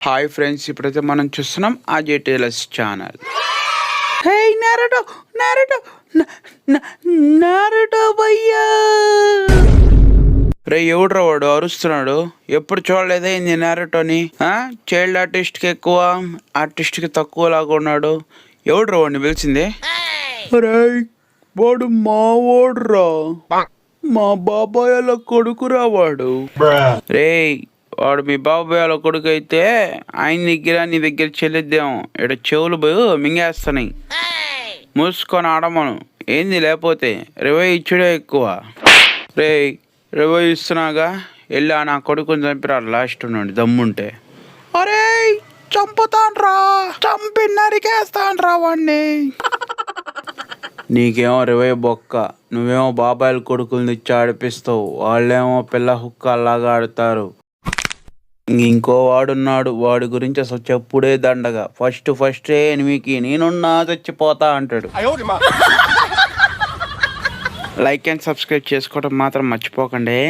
Hi friends, ఇప్పుడైతే మనం చూస్తున్నాం అజయ్ టేలర్స్ ఛానల్. హే నారుటో నారుటో నారుటో భయ్యా, రే ఎవడ్రా వాడు అరుస్తున్నాడు? ఎప్పుడు చూడలేదే ఇంది నారుటోని. చైల్డ్ ఆర్టిస్ట్కి ఎక్కువ, ఆర్టిస్ట్కి తక్కువ లాగా ఉన్నాడు. ఎవడ్రా వాడిని పిలిచింది? రే వాడు మా ఓడ్రా, మా బాబాయ్ వాళ్ళ కొడుకురా వాడు. రే వాడు మీ బాబాయ్ వాళ్ళ కొడుకు అయితే ఆయన దగ్గర నీ దగ్గర చెల్లిద్దాం. ఇక్కడ చెవులు మింగేస్తున్నాయి. మూసుకొని ఆడమను. ఏంది లేకపోతే రివై ఇచ్చుడే ఎక్కువ. రే రివై ఇస్తున్నాగా, వెళ్ళి నా కొడుకుని చంపిరారు లాస్ట్ నుండి దమ్ముంటే. అరే చంపుతాన్రా, చంపి నరికేస్తాన్రా వాడిని. నీకేమో రివై బొక్క, నువ్వేమో బాబాయిల కొడుకుల్ని ఇచ్చి ఆడిపిస్తావు, వాళ్ళేమో పిల్ల హుక్కల్లాగా ఆడతారు. ఇంకో వాడున్నాడు, వాడి గురించి అసలు చెప్పుడే దండగా. ఫస్టే ఎనిమికి నేనున్నా చచ్చిపోతా అంటాడు. లైక్ అండ్ సబ్స్క్రైబ్ చేసుకోవడం మాత్రం మర్చిపోకండి.